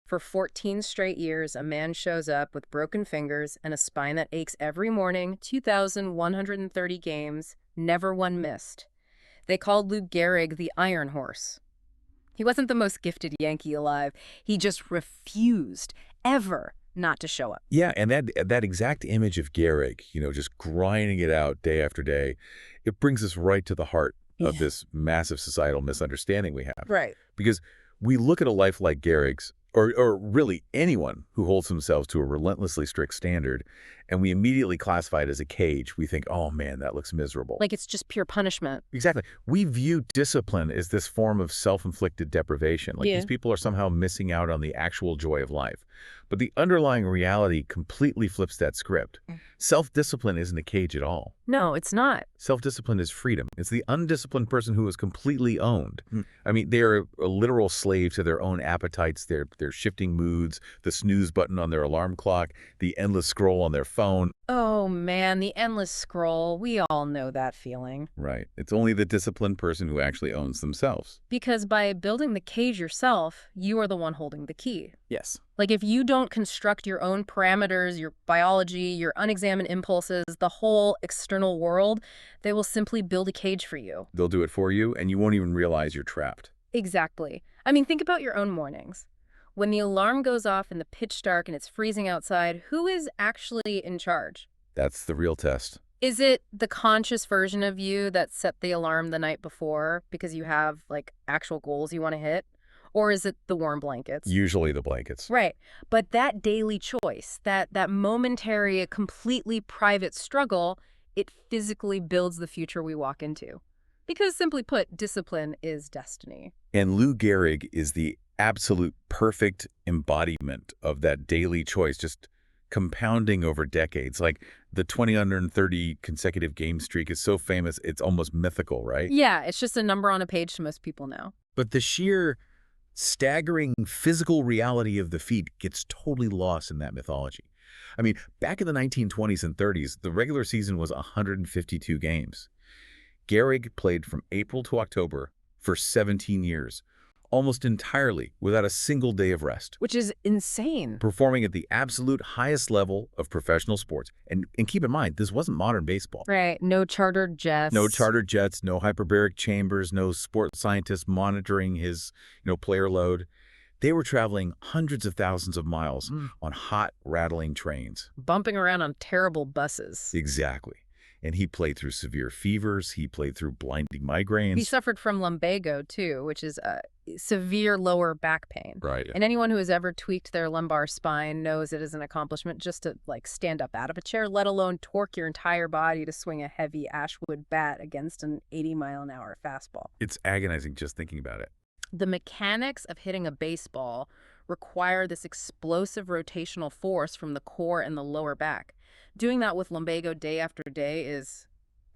For 14 straight years, a man shows up with broken fingers and a spine that aches every morning, 2,130 games, never one missed. They called Lou Gehrig the Iron Horse. He wasn't the most gifted Yankee alive. He just refused, ever, not to show up. Yeah, and that exact image of Gehrig, just grinding it out day after day, it brings us right to the heart of this massive societal misunderstanding we have. Right. Because we look at a life like Gehrig's, or really anyone who holds themselves to a relentlessly strict standard, and we immediately classify it as a cage. We think, oh man, that looks miserable. Like it's just pure punishment. Exactly. We view discipline as this form of self-inflicted deprivation. Like these people are somehow missing out on the actual joy of life. But the underlying reality completely flips that script. Self-discipline isn't a cage at all. No, it's not. Self-discipline is freedom. It's the undisciplined person who is completely owned. I mean, they're a literal slave to their own appetites, their shifting moods, the snooze button on their alarm clock, the endless scroll on their phone. Oh man, the endless scroll. We all know that feeling. Right. It's only the disciplined person who actually owns themselves. Because by building the cage yourself, you are the one holding the key. Yes. Like if you don't construct your own parameters, your biology, your unexamined impulses, the whole external world, they will simply build a cage for you. They'll do it for you, and you won't even realize you're trapped. Exactly. I mean, think about your own mornings. When the alarm goes off in the pitch dark and it's freezing outside, who is actually in charge? That's the real test. Is it the conscious version of you that set the alarm the night before because you have, like, actual goals you want to hit? Or is it the warm blankets? Usually the blankets. Right. But that daily choice, that momentary, completely private struggle, it physically builds the future we walk into. Because simply put, discipline is destiny. And Lou Gehrig is the absolute perfect embodiment of that daily choice, just compounding over decades. Like the 2,130 consecutive game streak is so famous, it's almost mythical, right? Yeah, it's just a number on a page to most people now. But the sheer staggering physical reality of the feat gets totally lost in that mythology. I mean, back in the 1920s and 30s, the regular season was 152 games. Gehrig played from April to October for 17 years, almost entirely without a single day of rest. Which is insane. Performing at the absolute highest level of professional sports. And keep in mind, this wasn't modern baseball. Right. No chartered jets. No chartered jets, no hyperbaric chambers, no sports scientists monitoring his, player load. They were traveling hundreds of thousands of miles on hot, rattling trains. Bumping around on terrible buses. Exactly. And he played through severe fevers. He played through blinding migraines. He suffered from lumbago, too, which is severe lower back pain. Right. And anyone who has ever tweaked their lumbar spine knows it is an accomplishment just to, stand up out of a chair, let alone torque your entire body to swing a heavy ashwood bat against an 80-mile-an-hour fastball. It's agonizing just thinking about it. The mechanics of hitting a baseball require this explosive rotational force from the core and the lower back. Doing that with lumbago day after day is,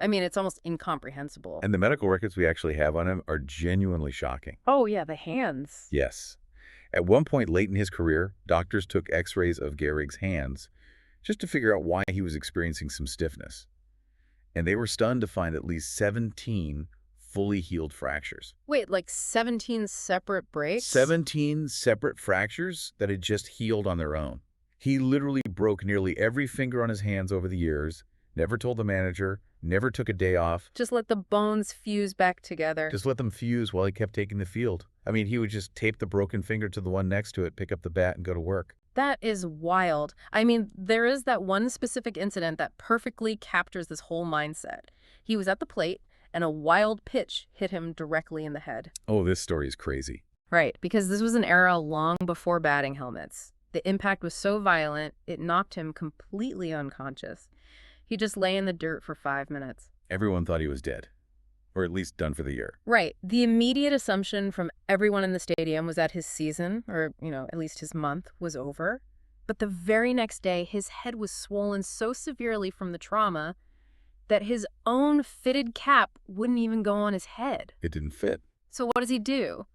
it's almost incomprehensible. And the medical records we actually have on him are genuinely shocking. Oh, yeah, the hands. Yes. At one point late in his career, doctors took x-rays of Gehrig's hands just to figure out why he was experiencing some stiffness. And they were stunned to find at least 17 fully healed fractures. Wait, 17 separate breaks? 17 separate fractures that had just healed on their own. He literally broke nearly every finger on his hands over the years, never told the manager, never took a day off. Just let the bones fuse back together. Just let them fuse while he kept taking the field. He would just tape the broken finger to the one next to it, pick up the bat, and go to work. That is wild. There is that one specific incident that perfectly captures this whole mindset. He was at the plate, and a wild pitch hit him directly in the head. Oh, this story is crazy. Right, because this was an era long before batting helmets. The impact was so violent, it knocked him completely unconscious. He just lay in the dirt for 5 minutes. Everyone thought he was dead, or at least done for the year. Right. The immediate assumption from everyone in the stadium was that his season, or, at least his month, was over. But the very next day, his head was swollen so severely from the trauma that his own fitted cap wouldn't even go on his head. It didn't fit. So what does he do?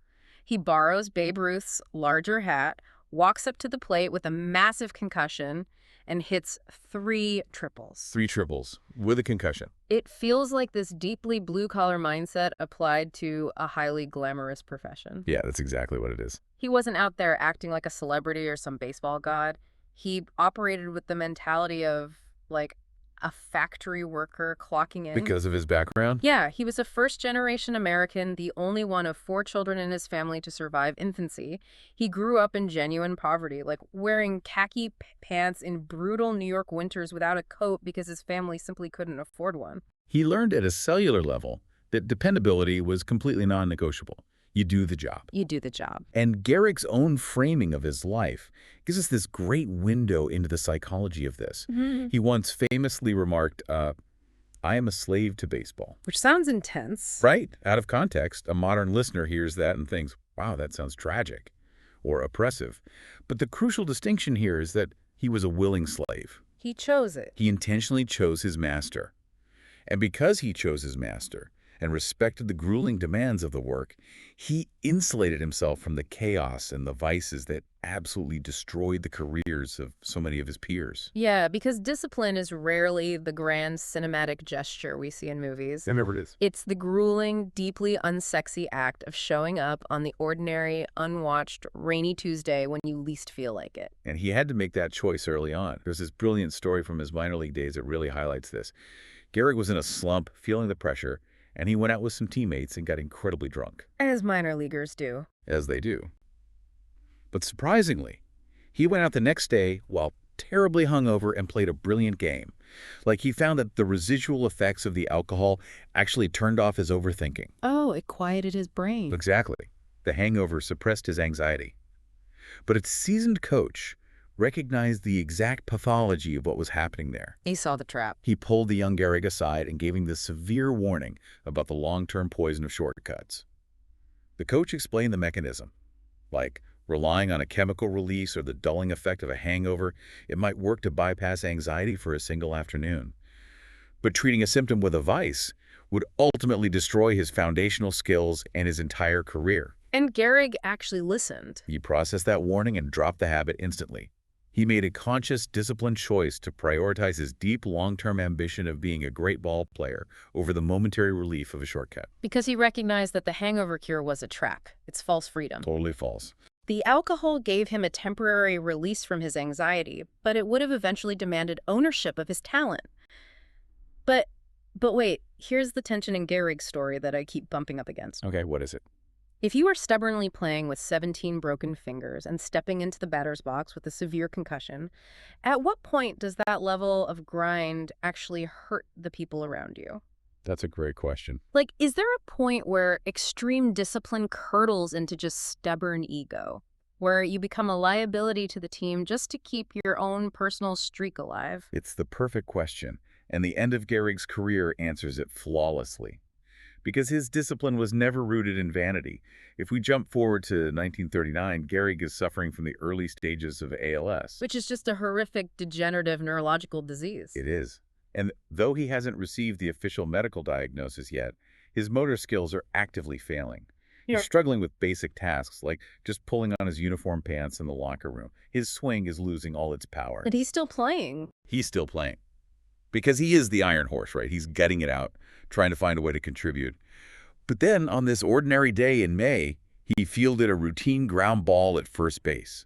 He borrows Babe Ruth's larger hat, walks up to the plate with a massive concussion, and hits 3 triples. 3 triples with a concussion. It feels like this deeply blue-collar mindset applied to a highly glamorous profession. Yeah, that's exactly what it is. He wasn't out there acting like a celebrity or some baseball god. He operated with the mentality of, like, a factory worker clocking in. Because of his background? Yeah, he was a first-generation American, the only one of 4 children in his family to survive infancy. He grew up in genuine poverty, like wearing khaki pants in brutal New York winters without a coat because his family simply couldn't afford one. He learned at a cellular level that dependability was completely non-negotiable. You do the job. You do the job. And Gehrig's own framing of his life gives us this great window into the psychology of this. He once famously remarked, I am a slave to baseball. Which sounds intense. Right? Out of context, a modern listener hears that and thinks, wow, that sounds tragic or oppressive. But the crucial distinction here is that he was a willing slave. He chose it. He intentionally chose his master. And because he chose his master and respected the grueling demands of the work, he insulated himself from the chaos and the vices that absolutely destroyed the careers of so many of his peers. Yeah, because discipline is rarely the grand cinematic gesture we see in movies. It never is. It's the grueling, deeply unsexy act of showing up on the ordinary, unwatched, rainy Tuesday when you least feel like it. And he had to make that choice early on. There's this brilliant story from his minor league days that really highlights this. Gehrig was in a slump, feeling the pressure, and he went out with some teammates and got incredibly drunk. As minor leaguers do. As they do. But surprisingly, he went out the next day while terribly hungover and played a brilliant game. Like he found that the residual effects of the alcohol actually turned off his overthinking. Oh, it quieted his brain. Exactly. The hangover suppressed his anxiety. But its seasoned coach recognized the exact pathology of what was happening there. He saw the trap. He pulled the young Gehrig aside and gave him this severe warning about the long-term poison of shortcuts. The coach explained the mechanism, like relying on a chemical release or the dulling effect of a hangover. It might work to bypass anxiety for a single afternoon. But treating a symptom with a vice would ultimately destroy his foundational skills and his entire career. And Gehrig actually listened. He processed that warning and dropped the habit instantly. He made a conscious, disciplined choice to prioritize his deep, long-term ambition of being a great ball player over the momentary relief of a shortcut. Because he recognized that the hangover cure was a trap. It's false freedom. Totally false. The alcohol gave him a temporary release from his anxiety, but it would have eventually demanded ownership of his talent. But wait, here's the tension in Gehrig's story that I keep bumping up against. Okay, what is it? If you are stubbornly playing with 17 broken fingers and stepping into the batter's box with a severe concussion, at what point does that level of grind actually hurt the people around you? That's a great question. Like, is there a point where extreme discipline curdles into just stubborn ego, where you become a liability to the team just to keep your own personal streak alive? It's the perfect question, and the end of Gehrig's career answers it flawlessly. Because his discipline was never rooted in vanity. If we jump forward to 1939, Gehrig is suffering from the early stages of ALS. Which is just a horrific degenerative neurological disease. It is. And though he hasn't received the official medical diagnosis yet, his motor skills are actively failing. He's struggling with basic tasks like just pulling on his uniform pants in the locker room. His swing is losing all its power. And he's still playing. He's still playing. Because he is the iron horse, right? He's gutting it out, trying to find a way to contribute. But then, on this ordinary day in May, he fielded a routine ground ball at first base.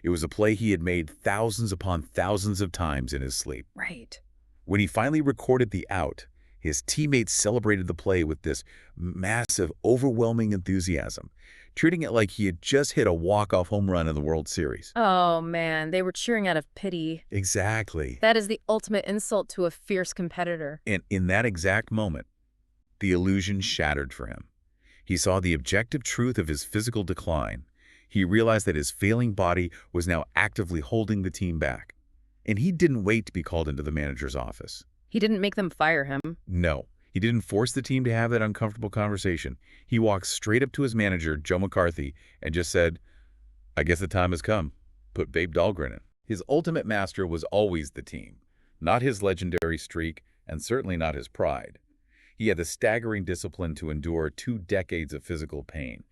It was a play he had made thousands upon thousands of times in his sleep. Right. When he finally recorded the out, his teammates celebrated the play with this massive, overwhelming enthusiasm, treating it like he had just hit a walk-off home run in the World Series. Oh, man, they were cheering out of pity. Exactly. That is the ultimate insult to a fierce competitor. And in that exact moment, the illusion shattered for him. He saw the objective truth of his physical decline. He realized that his failing body was now actively holding the team back. And he didn't wait to be called into the manager's office. He didn't make them fire him. No, he didn't force the team to have that uncomfortable conversation. He walked straight up to his manager, Joe McCarthy, and just said, I guess the time has come. Put Babe Dahlgren in. His ultimate master was always the team, not his legendary streak, and certainly not his pride. He had the staggering discipline to endure 2 decades of physical pain,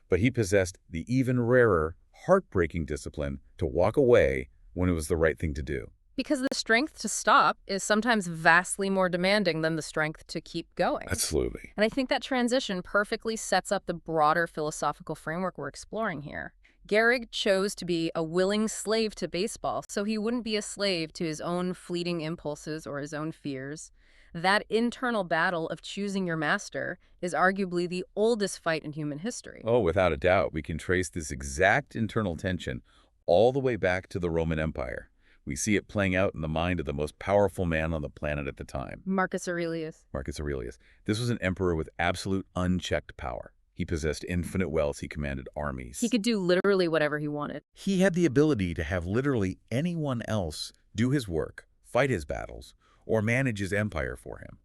but he possessed the even rarer, heartbreaking discipline to walk away when it was the right thing to do. Because the strength to stop is sometimes vastly more demanding than the strength to keep going. Absolutely. And I think that transition perfectly sets up the broader philosophical framework we're exploring here. Gehrig chose to be a willing slave to baseball, so he wouldn't be a slave to his own fleeting impulses or his own fears. That internal battle of choosing your master is arguably the oldest fight in human history. Oh, without a doubt, we can trace this exact internal tension all the way back to the Roman Empire. We see it playing out in the mind of the most powerful man on the planet at the time. Marcus Aurelius. Marcus Aurelius. This was an emperor with absolute unchecked power. He possessed infinite wealth. He commanded armies. He could do literally whatever he wanted. He had the ability to have literally anyone else do his work, fight his battles, or manage his empire for him.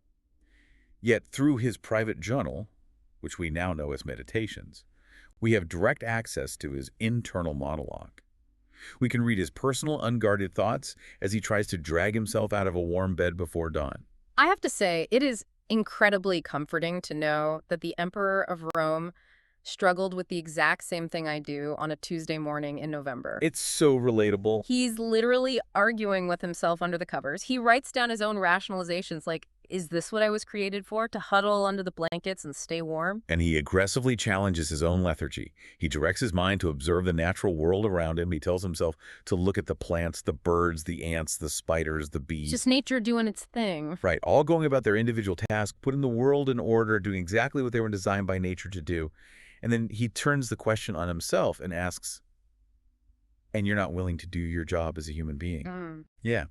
Yet through his private journal, which we now know as Meditations, we have direct access to his internal monologue. We can read his personal, unguarded thoughts as he tries to drag himself out of a warm bed before dawn. I have to say, it is incredibly comforting to know that the Emperor of Rome struggled with the exact same thing I do on a Tuesday morning in November. It's so relatable. He's literally arguing with himself under the covers. He writes down his own rationalizations like, is this what I was created for? To huddle under the blankets and stay warm? And he aggressively challenges his own lethargy. He directs his mind to observe the natural world around him. He tells himself to look at the plants, the birds, the ants, the spiders, the bees. Just nature doing its thing. Right, all going about their individual task, putting the world in order, doing exactly what they were designed by nature to do. And then he turns the question on himself and asks, and you're not willing to do your job as a human being? Yeah.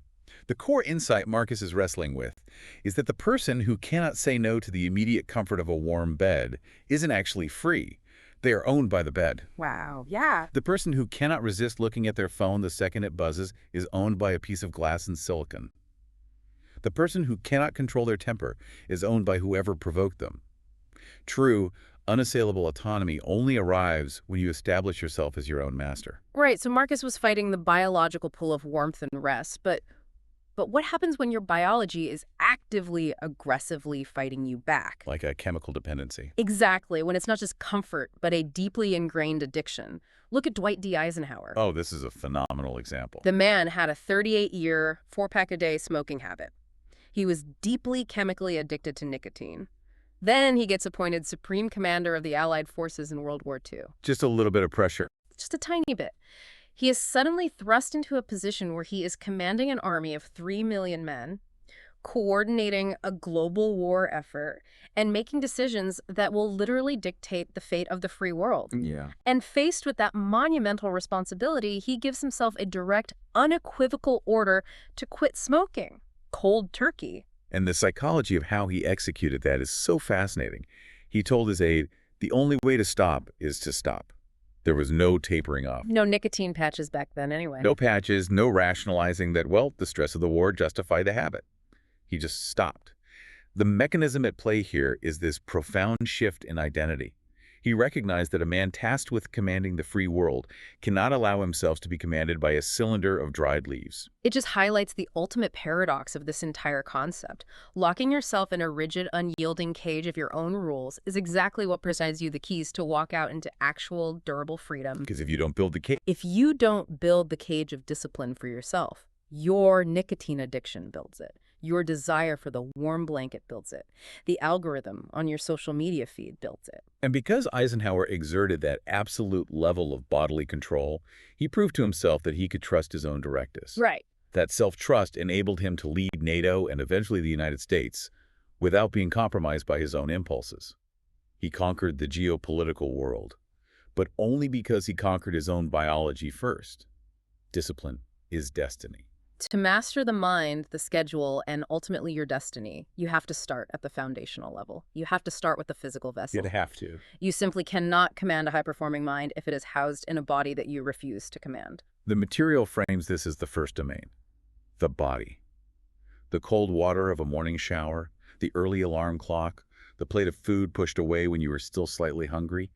The core insight Marcus is wrestling with is that the person who cannot say no to the immediate comfort of a warm bed isn't actually free. They are owned by the bed. Wow, yeah. The person who cannot resist looking at their phone the second it buzzes is owned by a piece of glass and silicon. The person who cannot control their temper is owned by whoever provoked them. True, unassailable autonomy only arrives when you establish yourself as your own master. Right, so Marcus was fighting the biological pull of warmth and rest, but what happens when your biology is actively, aggressively fighting you back? Like a chemical dependency. Exactly, when it's not just comfort, but a deeply ingrained addiction. Look at Dwight D. Eisenhower. Oh, this is a phenomenal example. The man had a 38-year, 4-pack-a-day smoking habit. He was deeply chemically addicted to nicotine. Then he gets appointed Supreme Commander of the Allied Forces in World War II. Just a little bit of pressure. Just a tiny bit. He is suddenly thrust into a position where he is commanding an army of 3 million men, coordinating a global war effort, and making decisions that will literally dictate the fate of the free world. Yeah. And faced with that monumental responsibility, he gives himself a direct, unequivocal order to quit smoking. Cold turkey. And the psychology of how he executed that is so fascinating. He told his aide, the only way to stop is to stop. There was no tapering off. No nicotine patches back then anyway. No patches, no rationalizing that, well, the stress of the war justified the habit. He just stopped. The mechanism at play here is this profound shift in identity. He recognized that a man tasked with commanding the free world cannot allow himself to be commanded by a cylinder of dried leaves. It just highlights the ultimate paradox of this entire concept. Locking yourself in a rigid, unyielding cage of your own rules is exactly what provides you the keys to walk out into actual, durable freedom. Because if you don't build the cage... If you don't build the cage of discipline for yourself, your nicotine addiction builds it. Your desire for the warm blanket builds it. The algorithm on your social media feed builds it. And because Eisenhower exerted that absolute level of bodily control, he proved to himself that he could trust his own directives. Right. That self-trust enabled him to lead NATO and eventually the United States without being compromised by his own impulses. He conquered the geopolitical world, but only because he conquered his own biology first. Discipline is destiny. To master the mind, the schedule, and ultimately your destiny, you have to start at the foundational level. You have to start with the physical vessel. You'd have to. You simply cannot command a high-performing mind if it is housed in a body that you refuse to command. The material frames this as the first domain, the body. The cold water of a morning shower, the early alarm clock, the plate of food pushed away when you were still slightly hungry.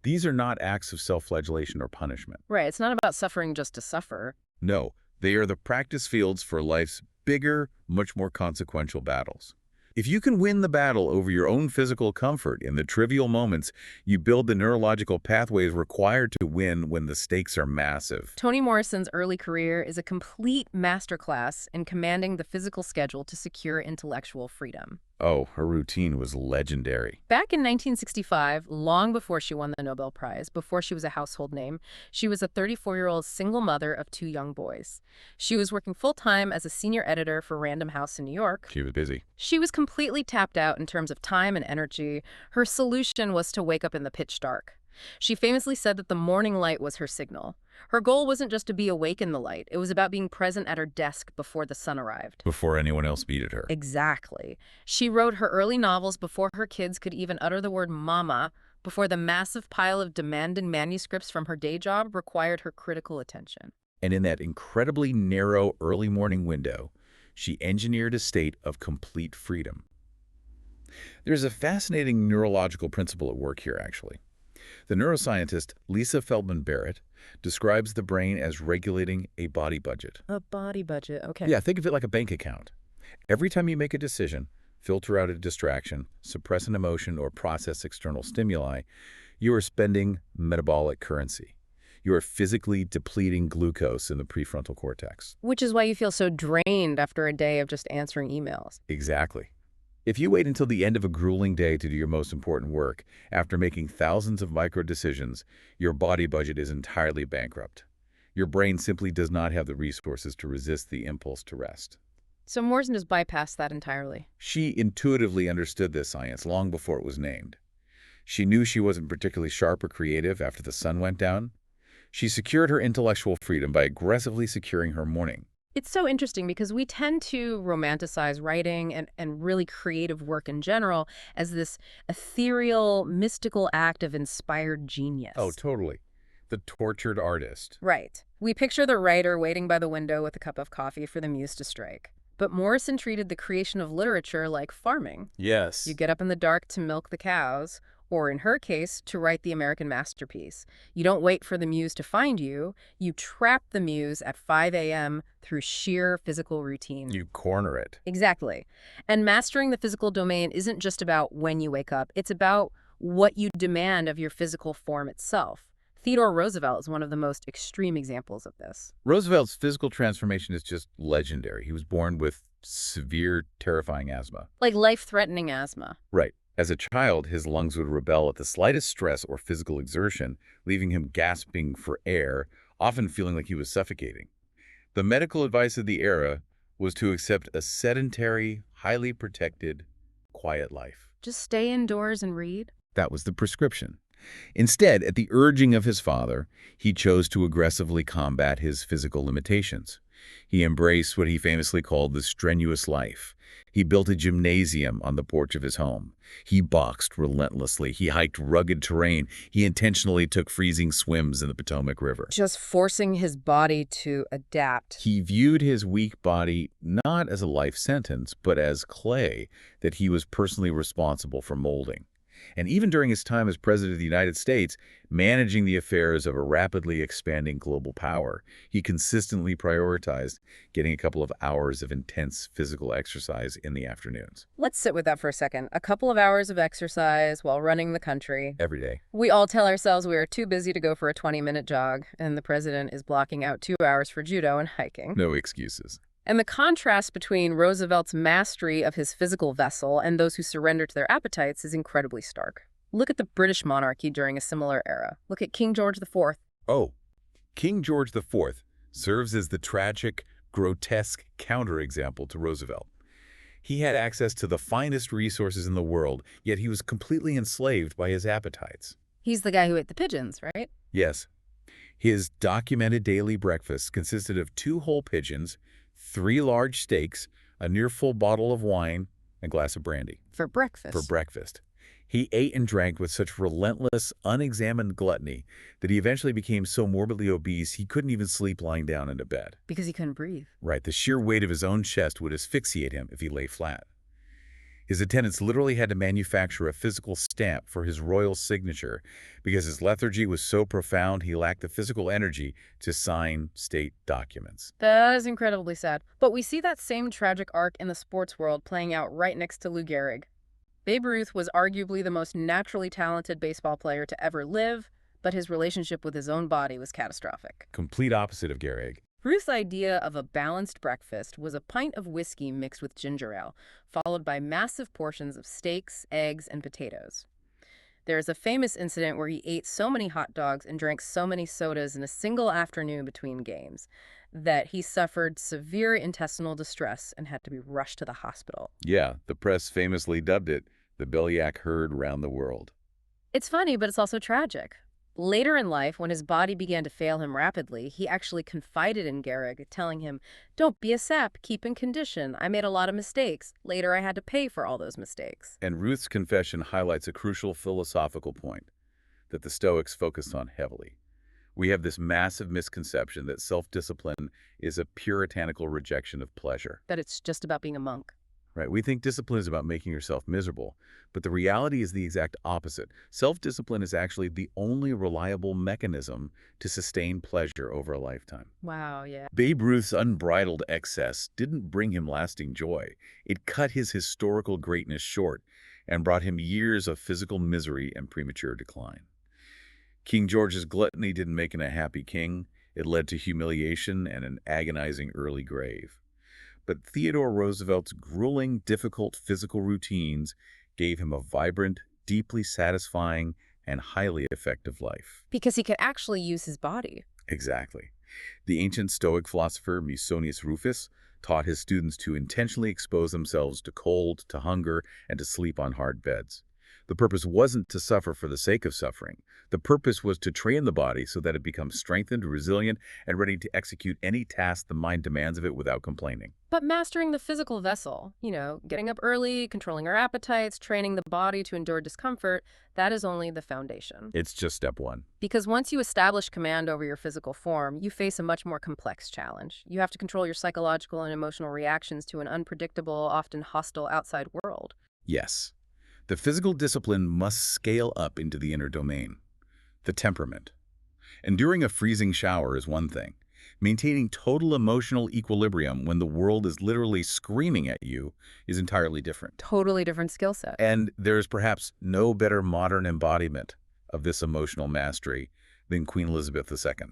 These are not acts of self-flagellation or punishment. Right, it's not about suffering just to suffer. No. They are the practice fields for life's bigger, much more consequential battles. If you can win the battle over your own physical comfort in the trivial moments, you build the neurological pathways required to win when the stakes are massive. Toni Morrison's early career is a complete masterclass in commanding the physical schedule to secure intellectual freedom. Oh, her routine was legendary. Back in 1965, long before she won the Nobel Prize, before she was a household name, she was a 34-year-old single mother of 2 young boys. She was working full-time as a senior editor for Random House in New York. She was busy. She was completely tapped out in terms of time and energy. Her solution was to wake up in the pitch dark. She famously said that the morning light was her signal. Her goal wasn't just to be awake in the light. It was about being present at her desk before the sun arrived. Before anyone else beated her. Exactly. She wrote her early novels before her kids could even utter the word mama, before the massive pile of demanding manuscripts from her day job required her critical attention. And in that incredibly narrow early morning window, she engineered a state of complete freedom. There's a fascinating neurological principle at work here, actually. The neuroscientist Lisa Feldman Barrett describes the brain as regulating a body budget. A body budget, okay. Yeah, think of it like a bank account. Every time you make a decision, filter out a distraction, suppress an emotion, or process external stimuli, you are spending metabolic currency. You are physically depleting glucose in the prefrontal cortex. Which is why you feel so drained after a day of just answering emails. Exactly. If you wait until the end of a grueling day to do your most important work, after making thousands of micro-decisions, your body budget is entirely bankrupt. Your brain simply does not have the resources to resist the impulse to rest. So Morrison has bypassed that entirely. She intuitively understood this science long before it was named. She knew she wasn't particularly sharp or creative after the sun went down. She secured her intellectual freedom by aggressively securing her morning. It's so interesting because we tend to romanticize writing and really creative work in general as this ethereal, mystical act of inspired genius. Oh, totally. The tortured artist. Right. We picture the writer waiting by the window with a cup of coffee for the muse to strike. But Morrison treated the creation of literature like farming. Yes. You get up in the dark to milk the cows, or in her case, to write the American masterpiece. You don't wait for the muse to find you. You trap the muse at 5 a.m. through sheer physical routine. You corner it. Exactly. And mastering the physical domain isn't just about when you wake up. It's about what you demand of your physical form itself. Theodore Roosevelt is one of the most extreme examples of this. Roosevelt's physical transformation is just legendary. He was born with severe, terrifying asthma. Like life-threatening asthma. Right. As a child, his lungs would rebel at the slightest stress or physical exertion, leaving him gasping for air, often feeling like he was suffocating. The medical advice of the era was to accept a sedentary, highly protected, quiet life. Just stay indoors and read? That was the prescription. Instead, at the urging of his father, he chose to aggressively combat his physical limitations. He embraced what he famously called the strenuous life. He built a gymnasium on the porch of his home. He boxed relentlessly. He hiked rugged terrain. He intentionally took freezing swims in the Potomac River. Just forcing his body to adapt. He viewed his weak body not as a life sentence, but as clay that he was personally responsible for molding. And even during his time as President of the United States, managing the affairs of a rapidly expanding global power, he consistently prioritized getting a couple of hours of intense physical exercise in the afternoons. Let's sit with that for a second. A couple of hours of exercise while running the country. Every day. We all tell ourselves we are too busy to go for a 20-minute jog, and the president is blocking out 2 hours for judo and hiking. No excuses. And the contrast between Roosevelt's mastery of his physical vessel and those who surrender to their appetites is incredibly stark. Look at the British monarchy during a similar era. Look at King George IV. Oh, King George IV serves as the tragic, grotesque counterexample to Roosevelt. He had access to the finest resources in the world, yet he was completely enslaved by his appetites. He's the guy who ate the pigeons, right? Yes. His documented daily breakfast consisted of 2 whole pigeons, 3 large steaks, a near-full bottle of wine, and a glass of brandy. For breakfast. For breakfast. He ate and drank with such relentless, unexamined gluttony that he eventually became so morbidly obese he couldn't even sleep lying down in a bed. Because he couldn't breathe. Right, the sheer weight of his own chest would asphyxiate him if he lay flat. His attendants literally had to manufacture a physical stamp for his royal signature because his lethargy was so profound he lacked the physical energy to sign state documents. That is incredibly sad. But we see that same tragic arc in the sports world playing out right next to Lou Gehrig. Babe Ruth was arguably the most naturally talented baseball player to ever live, but his relationship with his own body was catastrophic. Complete opposite of Gehrig. Ruth's idea of a balanced breakfast was a pint of whiskey mixed with ginger ale, followed by massive portions of steaks, eggs, and potatoes. There is a famous incident where he ate so many hot dogs and drank so many sodas in a single afternoon between games that he suffered severe intestinal distress and had to be rushed to the hospital. Yeah, the press famously dubbed it the Bellyac herd round the world. It's funny, but it's also tragic. Later in life, when his body began to fail him rapidly, he actually confided in Gehrig, telling him, "Don't be a sap, keep in condition. I made a lot of mistakes. Later I had to pay for all those mistakes." And Ruth's confession highlights a crucial philosophical point that the Stoics focused on heavily. We have this massive misconception that self-discipline is a puritanical rejection of pleasure. That it's just about being a monk. Right? We think discipline is about making yourself miserable, but the reality is the exact opposite. Self-discipline is actually the only reliable mechanism to sustain pleasure over a lifetime. Wow, yeah. Babe Ruth's unbridled excess didn't bring him lasting joy. It cut his historical greatness short and brought him years of physical misery and premature decline. King George's gluttony didn't make him a happy king. It led to humiliation and an agonizing early grave. But Theodore Roosevelt's grueling, difficult physical routines gave him a vibrant, deeply satisfying, and highly effective life. Because he could actually use his body. Exactly. The ancient Stoic philosopher Musonius Rufus taught his students to intentionally expose themselves to cold, to hunger, and to sleep on hard beds. The purpose wasn't to suffer for the sake of suffering. The purpose was to train the body so that it becomes strengthened, resilient, and ready to execute any task the mind demands of it without complaining. But mastering the physical vessel, getting up early, controlling our appetites, training the body to endure discomfort, that is only the foundation. It's just step one. Because once you establish command over your physical form, you face a much more complex challenge. You have to control your psychological and emotional reactions to an unpredictable, often hostile outside world. Yes. The physical discipline must scale up into the inner domain, the temperament. Enduring a freezing shower is one thing. Maintaining total emotional equilibrium when the world is literally screaming at you is entirely different. Totally different skill set. And there's perhaps no better modern embodiment of this emotional mastery than Queen Elizabeth II.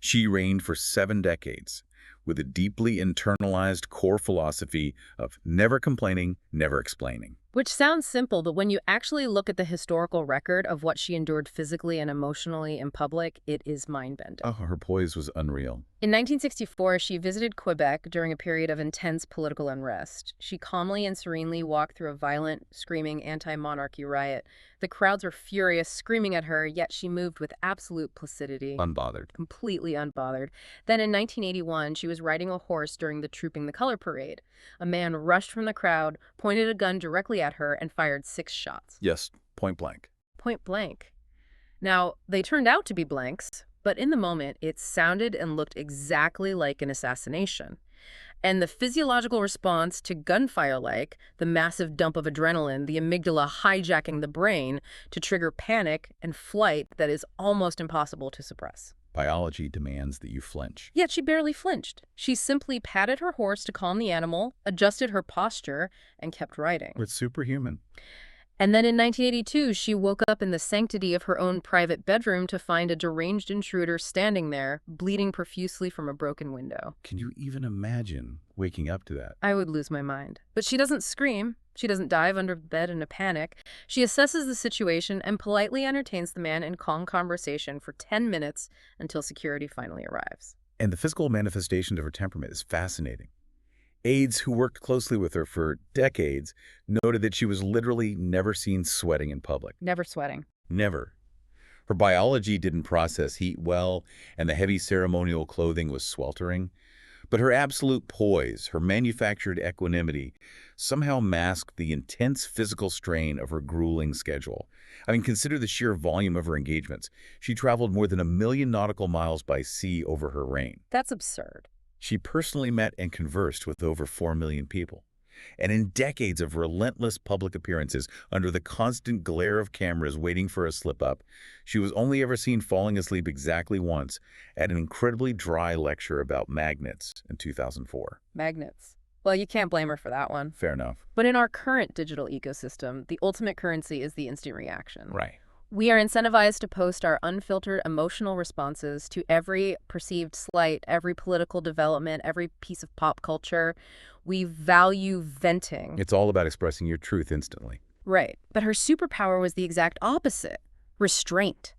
She reigned for 7 decades with a deeply internalized core philosophy of never complaining, never explaining. Which sounds simple, but when you actually look at the historical record of what she endured physically and emotionally in public, it is mind-bending. Oh, her poise was unreal. In 1964, she visited Quebec during a period of intense political unrest. She calmly and serenely walked through a violent, screaming anti-monarchy riot. The crowds were furious, screaming at her, yet she moved with absolute placidity. Unbothered. Completely unbothered. Then in 1981, she was riding a horse during the Trooping the Color parade. A man rushed from the crowd, pointed a gun directly at her, and fired 6 shots. Yes, point blank. Point blank. Now, they turned out to be blanks, but in the moment, it sounded and looked exactly like an assassination. And the physiological response to gunfire, like the massive dump of adrenaline, the amygdala hijacking the brain to trigger panic and flight that is almost impossible to suppress. Biology demands that you flinch. Yet she barely flinched. She simply patted her horse to calm the animal, adjusted her posture, and kept riding. It's superhuman. And then in 1982, she woke up in the sanctity of her own private bedroom to find a deranged intruder standing there, bleeding profusely from a broken window. Can you even imagine waking up to that? I would lose my mind. But she doesn't scream. She doesn't dive under bed in a panic. She assesses the situation and politely entertains the man in calm conversation for 10 minutes until security finally arrives. And the physical manifestation of her temperament is fascinating. Aides who worked closely with her for decades noted that she was literally never seen sweating in public. Never sweating. Never. Her biology didn't process heat well, and the heavy ceremonial clothing was sweltering. But her absolute poise, her manufactured equanimity, somehow masked the intense physical strain of her grueling schedule. I mean, consider the sheer volume of her engagements. She traveled more than 1 million nautical miles by sea over her reign. That's absurd. She personally met and conversed with over 4 million people. And in decades of relentless public appearances, under the constant glare of cameras waiting for a slip-up, she was only ever seen falling asleep exactly once at an incredibly dry lecture about magnets in 2004. Magnets. Well, you can't blame her for that one. Fair enough. But in our current digital ecosystem, the ultimate currency is the instant reaction. Right. We are incentivized to post our unfiltered emotional responses to every perceived slight, every political development, every piece of pop culture. We value venting. It's all about expressing your truth instantly. Right. But her superpower was the exact opposite: restraint.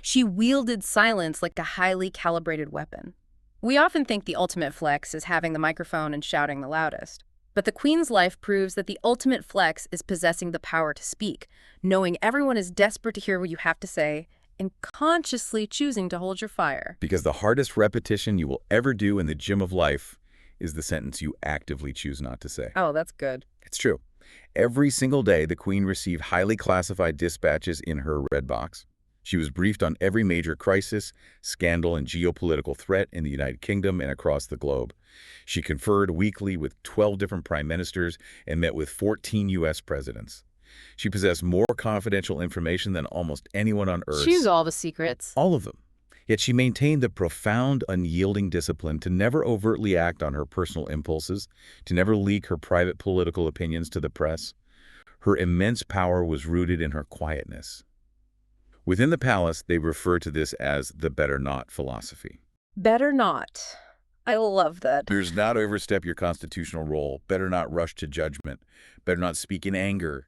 She wielded silence like a highly calibrated weapon. We often think the ultimate flex is having the microphone and shouting the loudest. But the Queen's life proves that the ultimate flex is possessing the power to speak, knowing everyone is desperate to hear what you have to say, and consciously choosing to hold your fire. Because the hardest repetition you will ever do in the gym of life is the sentence you actively choose not to say. Oh, that's good. It's true. Every single day, the Queen received highly classified dispatches in her red box. She was briefed on every major crisis, scandal, and geopolitical threat in the United Kingdom and across the globe. She conferred weekly with 12 different prime ministers and met with 14 U.S. presidents. She possessed more confidential information than almost anyone on Earth. She knew all the secrets. All of them. Yet she maintained the profound, unyielding discipline to never overtly act on her personal impulses, to never leak her private political opinions to the press. Her immense power was rooted in her quietness. Within the palace, they refer to this as the better not philosophy. Better not. I love that. Better not overstep your constitutional role, better not rush to judgment, better not speak in anger.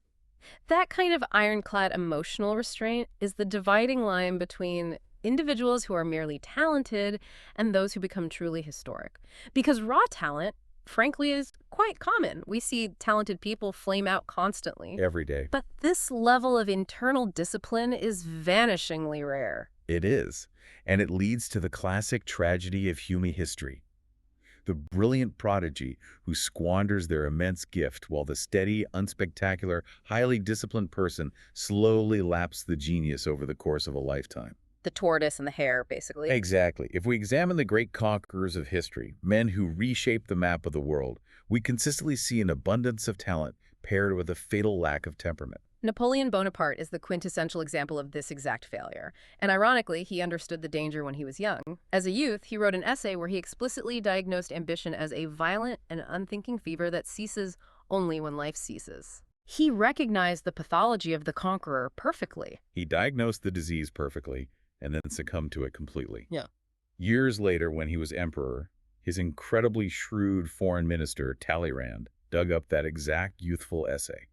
That kind of ironclad emotional restraint is the dividing line between individuals who are merely talented and those who become truly historic. Because raw talent, frankly, is quite common. We see talented people flame out constantly. Every day. But this level of internal discipline is vanishingly rare. It is. And it leads to the classic tragedy of human history. The brilliant prodigy who squanders their immense gift while the steady, unspectacular, highly disciplined person slowly laps the genius over the course of a lifetime. The tortoise and the hare, basically. Exactly. If we examine the great conquerors of history, men who reshaped the map of the world, we consistently see an abundance of talent paired with a fatal lack of temperament. Napoleon Bonaparte is the quintessential example of this exact failure. And ironically, he understood the danger when he was young. As a youth, he wrote an essay where he explicitly diagnosed ambition as a violent and unthinking fever that ceases only when life ceases. He recognized the pathology of the conqueror perfectly. He diagnosed the disease perfectly and then succumbed to it completely. Yeah. Years later, when he was emperor, his incredibly shrewd foreign minister, Talleyrand, dug up that exact youthful essay.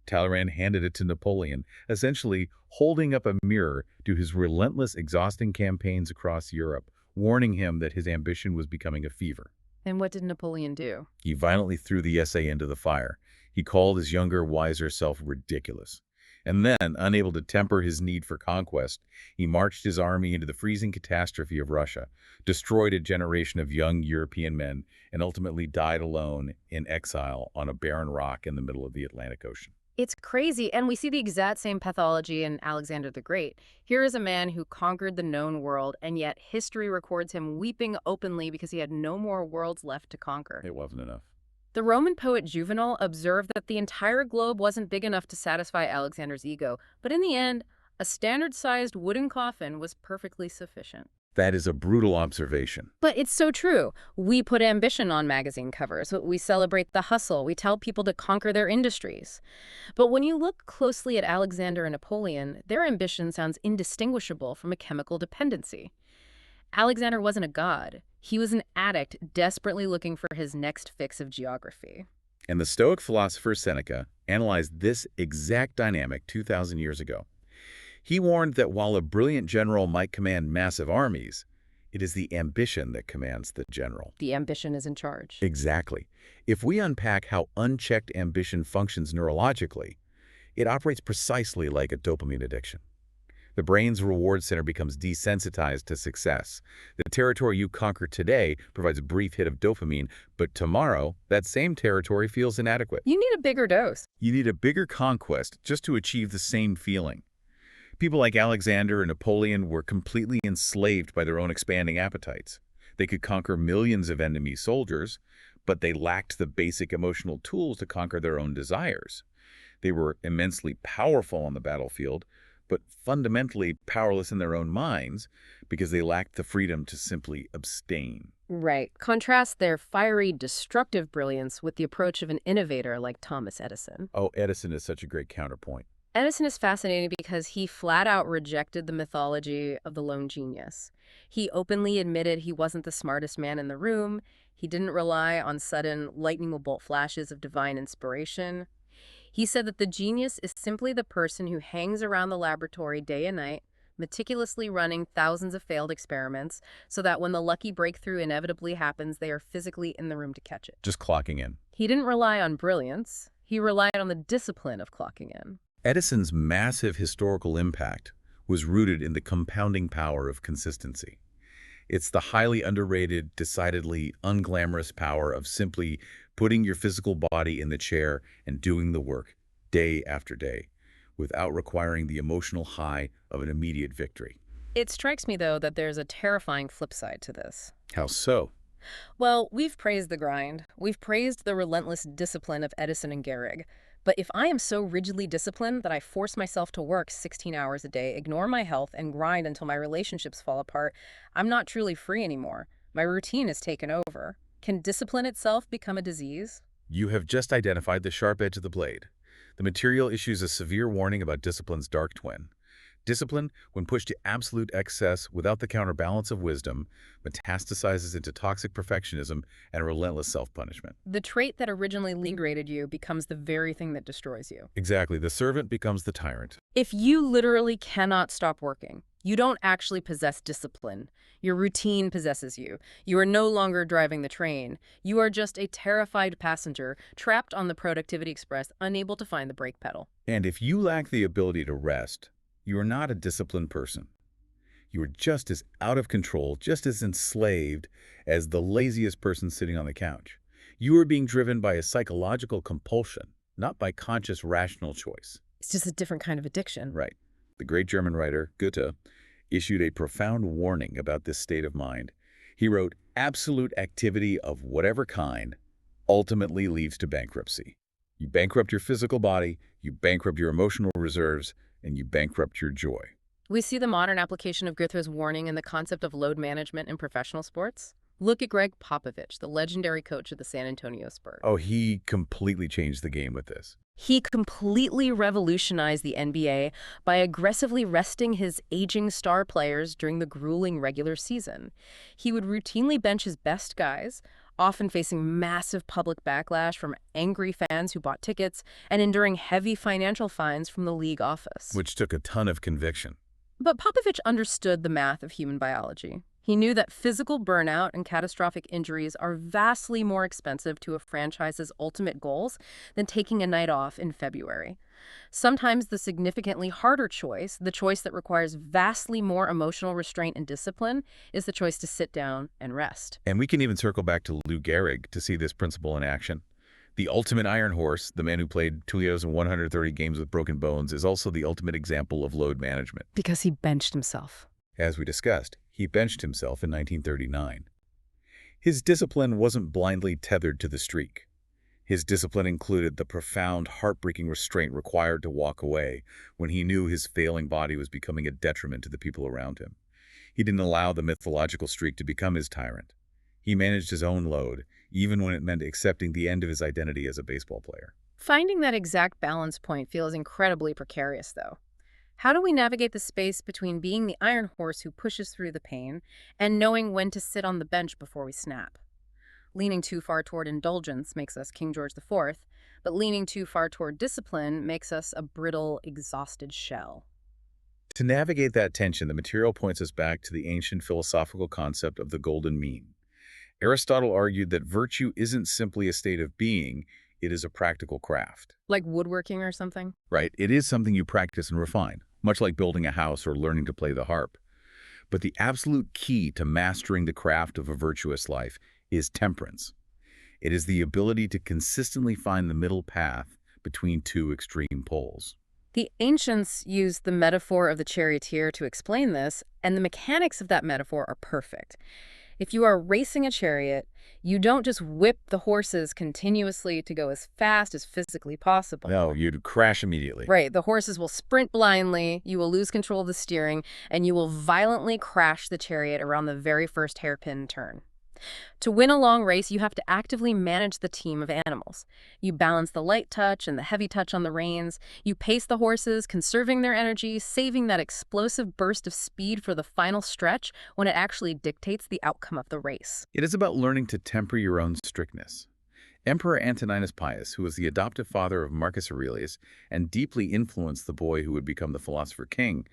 Talleyrand handed it to Napoleon, essentially holding up a mirror to his relentless, exhausting campaigns across Europe, warning him that his ambition was becoming a fever. And what did Napoleon do? He violently threw the essay into the fire. He called his younger, wiser self ridiculous. And then, unable to temper his need for conquest, he marched his army into the freezing catastrophe of Russia, destroyed a generation of young European men, and ultimately died alone in exile on a barren rock in the middle of the Atlantic Ocean. It's crazy, and we see the exact same pathology in Alexander the Great. Here is a man who conquered the known world, and yet history records him weeping openly because he had no more worlds left to conquer. It wasn't enough. The Roman poet Juvenal observed that the entire globe wasn't big enough to satisfy Alexander's ego, but in the end, a standard-sized wooden coffin was perfectly sufficient. That is a brutal observation. But it's so true. We put ambition on magazine covers. We celebrate the hustle. We tell people to conquer their industries. But when you look closely at Alexander and Napoleon, their ambition sounds indistinguishable from a chemical dependency. Alexander wasn't a god. He was an addict desperately looking for his next fix of geography. And the Stoic philosopher Seneca analyzed this exact dynamic 2,000 years ago. He warned that while a brilliant general might command massive armies, it is the ambition that commands the general. The ambition is in charge. Exactly. If we unpack how unchecked ambition functions neurologically, it operates precisely like a dopamine addiction. The brain's reward center becomes desensitized to success. The territory you conquer today provides a brief hit of dopamine, but tomorrow, that same territory feels inadequate. You need a bigger dose. You need a bigger conquest just to achieve the same feeling. People like Alexander and Napoleon were completely enslaved by their own expanding appetites. They could conquer millions of enemy soldiers, but they lacked the basic emotional tools to conquer their own desires. They were immensely powerful on the battlefield, but fundamentally powerless in their own minds because they lacked the freedom to simply abstain. Right. Contrast their fiery, destructive brilliance with the approach of an innovator like Thomas Edison. Oh, Edison is such a great counterpoint. Edison is fascinating because he flat out rejected the mythology of the lone genius. He openly admitted he wasn't the smartest man in the room. He didn't rely on sudden lightning bolt flashes of divine inspiration. He said that the genius is simply the person who hangs around the laboratory day and night, meticulously running thousands of failed experiments, so that when the lucky breakthrough inevitably happens, they are physically in the room to catch it. Just clocking in. He didn't rely on brilliance. He relied on the discipline of clocking in. Edison's massive historical impact was rooted in the compounding power of consistency. It's the highly underrated, decidedly unglamorous power of simply putting your physical body in the chair and doing the work day after day, without requiring the emotional high of an immediate victory. It strikes me, though, that there's a terrifying flip side to this. How so? Well, we've praised the grind. We've praised the relentless discipline of Edison and Gehrig. But if I am so rigidly disciplined that I force myself to work 16 hours a day, ignore my health, and grind until my relationships fall apart, I'm not truly free anymore. My routine is taken over. Can discipline itself become a disease? You have just identified the sharp edge of the blade. The material issues a severe warning about discipline's dark twin. Discipline, when pushed to absolute excess without the counterbalance of wisdom, metastasizes into toxic perfectionism and relentless self-punishment. The trait that originally liberated you becomes the very thing that destroys you. Exactly. The servant becomes the tyrant. If you literally cannot stop working, you don't actually possess discipline. Your routine possesses you. You are no longer driving the train. You are just a terrified passenger trapped on the Productivity Express, unable to find the brake pedal. And if you lack the ability to rest, you are not a disciplined person. You are just as out of control, just as enslaved as the laziest person sitting on the couch. You are being driven by a psychological compulsion, not by conscious, rational choice. It's just a different kind of addiction. Right. The great German writer, Goethe, issued a profound warning about this state of mind. He wrote, "Absolute activity of whatever kind ultimately leads to bankruptcy. You bankrupt your physical body, you bankrupt your emotional reserves, and you bankrupt your joy." We see the modern application of Goethe's warning in the concept of load management in professional sports. Look at Greg Popovich, the legendary coach of the San Antonio Spurs. Oh, he completely changed the game with this. He completely revolutionized the NBA by aggressively resting his aging star players during the grueling regular season. He would routinely bench his best guys, often facing massive public backlash from angry fans who bought tickets and enduring heavy financial fines from the league office. Which took a ton of conviction. But Popovich understood the math of human biology. He knew that physical burnout and catastrophic injuries are vastly more expensive to a franchise's ultimate goals than taking a night off in February. Sometimes the significantly harder choice, the choice that requires vastly more emotional restraint and discipline, is the choice to sit down and rest. And we can even circle back to Lou Gehrig to see this principle in action. The ultimate iron horse, the man who played 2,130 games with broken bones, is also the ultimate example of load management. Because he benched himself. As we discussed, he benched himself in 1939. His discipline wasn't blindly tethered to the streak. His discipline included the profound, heartbreaking restraint required to walk away when he knew his failing body was becoming a detriment to the people around him. He didn't allow the mythological streak to become his tyrant. He managed his own load, even when it meant accepting the end of his identity as a baseball player. Finding that exact balance point feels incredibly precarious, though. How do we navigate the space between being the iron horse who pushes through the pain and knowing when to sit on the bench before we snap? Leaning too far toward indulgence makes us King George IV, but leaning too far toward discipline makes us a brittle, exhausted shell. To navigate that tension, the material points us back to the ancient philosophical concept of the golden mean. Aristotle argued that virtue isn't simply a state of being, it is a practical craft. Like woodworking or something? Right, it is something you practice and refine, much like building a house or learning to play the harp. But the absolute key to mastering the craft of a virtuous life is temperance. It is the ability to consistently find the middle path between two extreme poles. The ancients used the metaphor of the charioteer to explain this, and the mechanics of that metaphor are perfect. If you are racing a chariot, you don't just whip the horses continuously to go as fast as physically possible. No, you'd crash immediately. Right. The horses will sprint blindly, you will lose control of the steering, and you will violently crash the chariot around the very first hairpin turn. To win a long race, you have to actively manage the team of animals. You balance the light touch and the heavy touch on the reins. You pace the horses, conserving their energy, saving that explosive burst of speed for the final stretch when it actually dictates the outcome of the race. It is about learning to temper your own strictness. Emperor Antoninus Pius, who was the adoptive father of Marcus Aurelius and deeply influenced the boy who would become the philosopher king,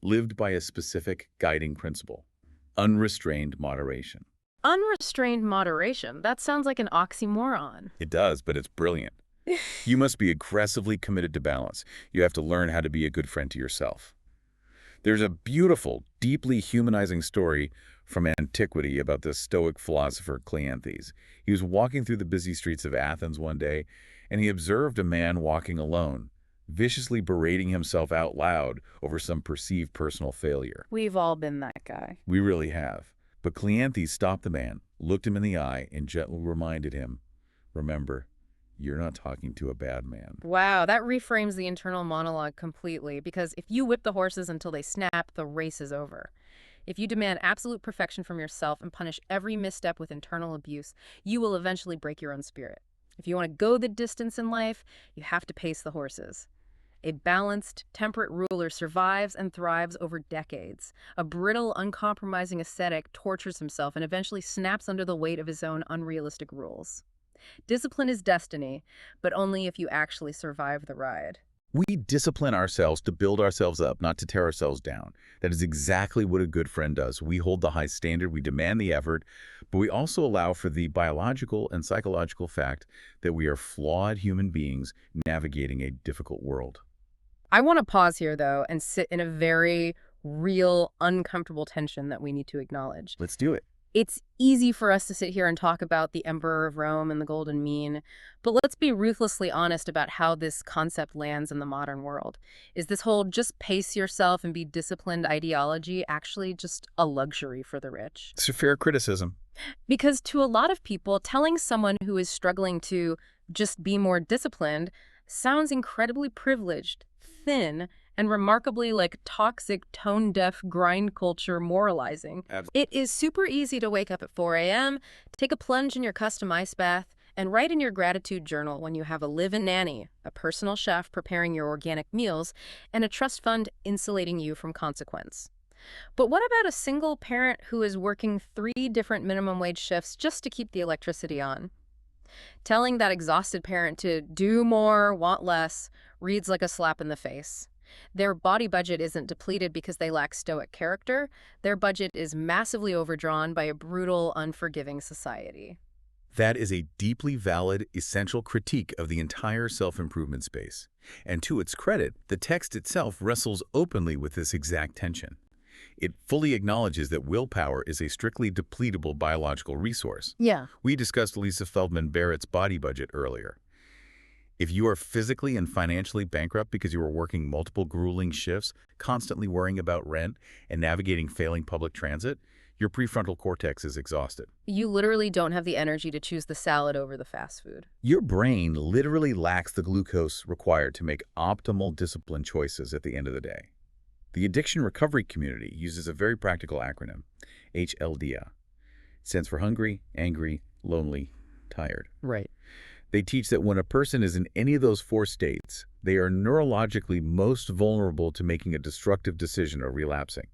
lived by a specific guiding principle: unrestrained moderation. Unrestrained moderation? That sounds like an oxymoron. It does, but it's brilliant. You must be aggressively committed to balance. You have to learn how to be a good friend to yourself. There's a beautiful, deeply humanizing story from antiquity about the Stoic philosopher Cleanthes. He was walking through the busy streets of Athens one day, and he observed a man walking alone, viciously berating himself out loud over some perceived personal failure. We've all been that guy. We really have. But Cleanthes stopped the man, looked him in the eye, and gently reminded him, "Remember, you're not talking to a bad man." Wow, that reframes the internal monologue completely, because if you whip the horses until they snap, the race is over. If you demand absolute perfection from yourself and punish every misstep with internal abuse, you will eventually break your own spirit. If you want to go the distance in life, you have to pace the horses. A balanced, temperate ruler survives and thrives over decades. A brittle, uncompromising ascetic tortures himself and eventually snaps under the weight of his own unrealistic rules. Discipline is destiny, but only if you actually survive the ride. We discipline ourselves to build ourselves up, not to tear ourselves down. That is exactly what a good friend does. We hold the high standard, we demand the effort, but we also allow for the biological and psychological fact that we are flawed human beings navigating a difficult world. I want to pause here, though, and sit in a very real, uncomfortable tension that we need to acknowledge. Let's do it. It's easy for us to sit here and talk about the Emperor of Rome and the Golden Mean, but let's be ruthlessly honest about how this concept lands in the modern world. Is this whole just pace yourself and be disciplined ideology actually just a luxury for the rich? It's a fair criticism. Because to a lot of people, telling someone who is struggling to just be more disciplined sounds incredibly privileged, thin, and remarkably like toxic, tone-deaf, grind culture moralizing. Absolutely. It is super easy to wake up at 4 a.m., take a plunge in your custom ice bath, and write in your gratitude journal when you have a live-in nanny, a personal chef preparing your organic meals, and a trust fund insulating you from consequence. But what about a single parent who is working 3 different minimum wage shifts just to keep the electricity on? Telling that exhausted parent to do more, want less, reads like a slap in the face. Their body budget isn't depleted because they lack stoic character. Their budget is massively overdrawn by a brutal, unforgiving society. That is a deeply valid, essential critique of the entire self-improvement space. And to its credit, the text itself wrestles openly with this exact tension. It fully acknowledges that willpower is a strictly depletable biological resource. Yeah. We discussed Lisa Feldman Barrett's body budget earlier. If you are physically and financially bankrupt because you are working multiple grueling shifts, constantly worrying about rent, and navigating failing public transit, your prefrontal cortex is exhausted. You literally don't have the energy to choose the salad over the fast food. Your brain literally lacks the glucose required to make optimal discipline choices at the end of the day. The addiction recovery community uses a very practical acronym, HLDA. It stands for hungry, angry, lonely, tired. Right. They teach that when a person is in any of those 4 states, they are neurologically most vulnerable to making a destructive decision or relapsing.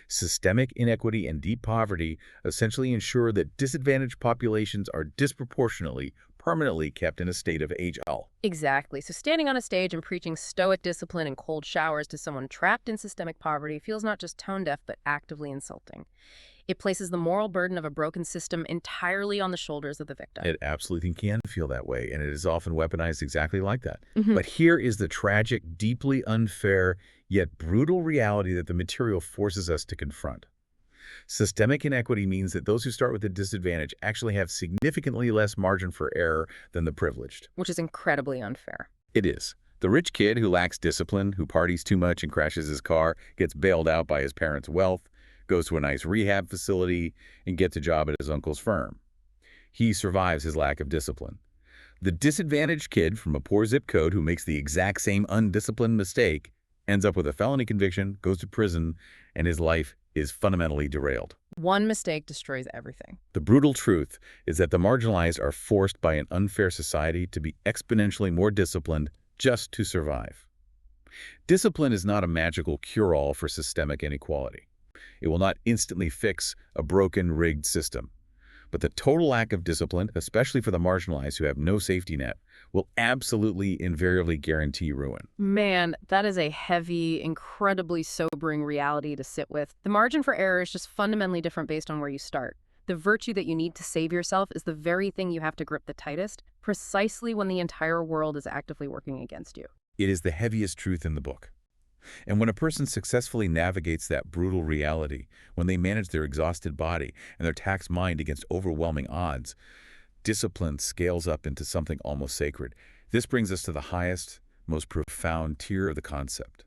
Systemic inequity and deep poverty essentially ensure that disadvantaged populations are disproportionately, permanently kept in a state of HL. Exactly. So standing on a stage and preaching stoic discipline and cold showers to someone trapped in systemic poverty feels not just tone-deaf, but actively insulting. It places the moral burden of a broken system entirely on the shoulders of the victim. It absolutely can feel that way, and it is often weaponized exactly like that. But here is the tragic, deeply unfair, yet brutal reality that the material forces us to confront. Systemic inequity means that those who start with a disadvantage actually have significantly less margin for error than the privileged. Which is incredibly unfair. It is. The rich kid who lacks discipline, who parties too much and crashes his car, gets bailed out by his parents' wealth, goes to a nice rehab facility, and gets a job at his uncle's firm. He survives his lack of discipline. The disadvantaged kid from a poor zip code who makes the exact same undisciplined mistake ends up with a felony conviction, goes to prison, and his life is fundamentally derailed. One mistake destroys everything. The brutal truth is that the marginalized are forced by an unfair society to be exponentially more disciplined just to survive. Discipline is not a magical cure-all for systemic inequality. It will not instantly fix a broken, rigged system. But the total lack of discipline, especially for the marginalized who have no safety net, will absolutely invariably guarantee ruin. Man, that is a heavy, incredibly sobering reality to sit with. The margin for error is just fundamentally different based on where you start. The virtue that you need to save yourself is the very thing you have to grip the tightest, precisely when the entire world is actively working against you. It is the heaviest truth in the book. And when a person successfully navigates that brutal reality, when they manage their exhausted body and their taxed mind against overwhelming odds, discipline scales up into something almost sacred. This brings us to the highest, most profound tier of the concept,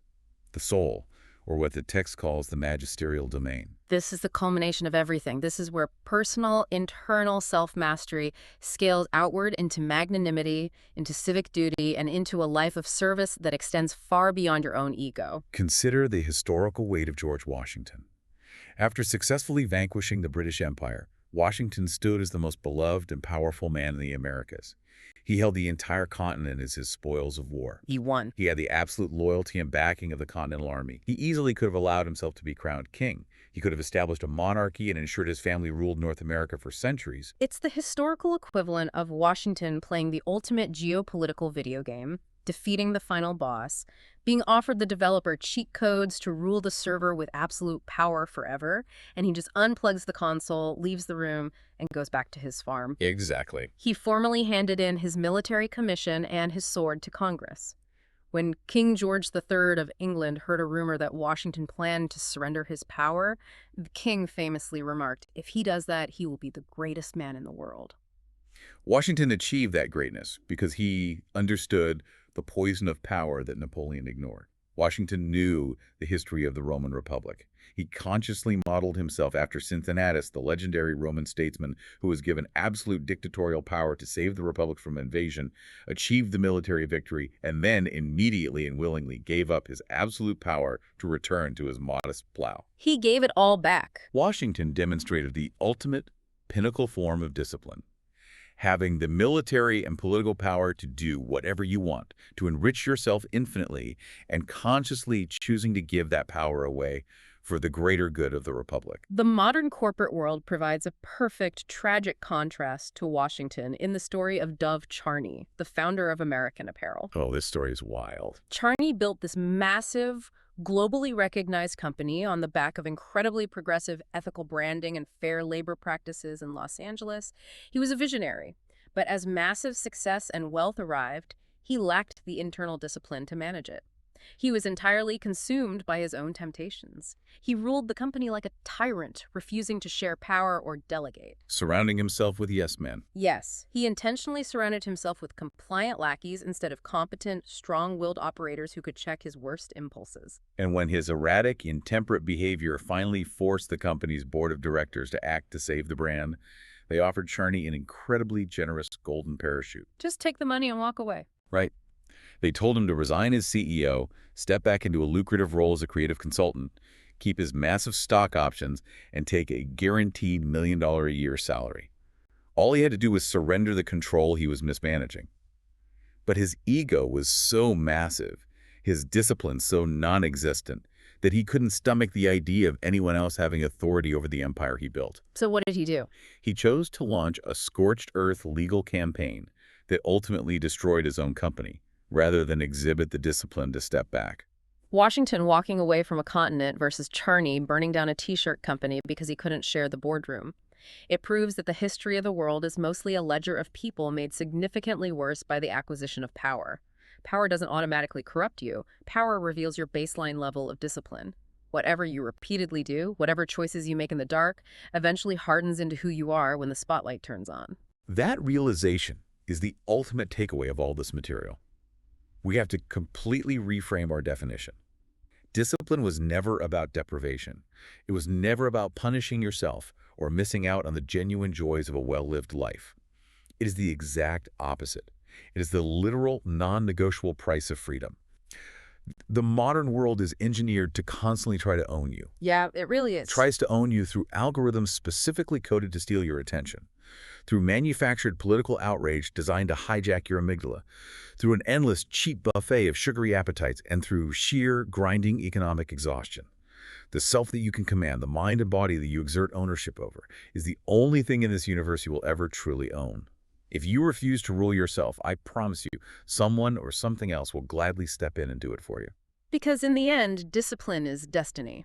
the soul, or what the text calls the magisterial domain. This is the culmination of everything. This is where personal, internal self-mastery scales outward into magnanimity, into civic duty, and into a life of service that extends far beyond your own ego. Consider the historical weight of George Washington. After successfully vanquishing the British Empire, Washington stood as the most beloved and powerful man in the Americas. He held the entire continent as his spoils of war. He won. He had the absolute loyalty and backing of the Continental Army. He easily could have allowed himself to be crowned king. He could have established a monarchy and ensured his family ruled North America for centuries. It's the historical equivalent of Washington playing the ultimate geopolitical video game, defeating the final boss, being offered the developer cheat codes to rule the server with absolute power forever, and he just unplugs the console, leaves the room, and goes back to his farm. Exactly. He formally handed in his military commission and his sword to Congress. When King George III of England heard a rumor that Washington planned to surrender his power, the king famously remarked, "If he does that, he will be the greatest man in the world." Washington achieved that greatness because he understood the poison of power that Napoleon ignored. Washington knew the history of the Roman Republic. He consciously modeled himself after Cincinnatus, the legendary Roman statesman who was given absolute dictatorial power to save the Republic from invasion, achieved the military victory, and then immediately and willingly gave up his absolute power to return to his modest plow. He gave it all back. Washington demonstrated the ultimate pinnacle form of discipline. Having the military and political power to do whatever you want, to enrich yourself infinitely, and consciously choosing to give that power away for the greater good of the Republic. The modern corporate world provides a perfect, tragic contrast to Washington in the story of Dov Charney, the founder of American Apparel. Oh, this story is wild. Charney built this massive, globally recognized company on the back of incredibly progressive ethical branding and fair labor practices in Los Angeles. He was a visionary, but as massive success and wealth arrived, he lacked the internal discipline to manage it. He was entirely consumed by his own temptations. He ruled the company like a tyrant, refusing to share power or delegate. Surrounding himself with yes men. Yes, he intentionally surrounded himself with compliant lackeys instead of competent, strong-willed operators who could check his worst impulses. And when his erratic, intemperate behavior finally forced the company's board of directors to act to save the brand, they offered Charney an incredibly generous golden parachute. Just take the money and walk away. Right. They told him to resign as CEO, step back into a lucrative role as a creative consultant, keep his massive stock options, and take a guaranteed $1 million a year salary. All he had to do was surrender the control he was mismanaging. But his ego was so massive, his discipline so non-existent, that he couldn't stomach the idea of anyone else having authority over the empire he built. So what did he do? He chose to launch a scorched earth legal campaign that ultimately destroyed his own company, rather than exhibit the discipline to step back. Washington walking away from a continent versus Charney burning down a t-shirt company because he couldn't share the boardroom. It proves that the history of the world is mostly a ledger of people made significantly worse by the acquisition of power. Power doesn't automatically corrupt you. Power reveals your baseline level of discipline. Whatever you repeatedly do, whatever choices you make in the dark, eventually hardens into who you are when the spotlight turns on. That realization is the ultimate takeaway of all this material. We have to completely reframe our definition. Discipline was never about deprivation. It was never about punishing yourself or missing out on the genuine joys of a well-lived life. It is the exact opposite. It is the literal, non-negotiable price of freedom. The modern world is engineered to constantly try to own you. Yeah, it really is. Tries to own you through algorithms specifically coded to steal your attention, through manufactured political outrage designed to hijack your amygdala, through an endless cheap buffet of sugary appetites, and through sheer grinding economic exhaustion. The self that you can command, the mind and body that you exert ownership over, is the only thing in this universe you will ever truly own. If you refuse to rule yourself, I promise you, someone or something else will gladly step in and do it for you. Because in the end, discipline is destiny.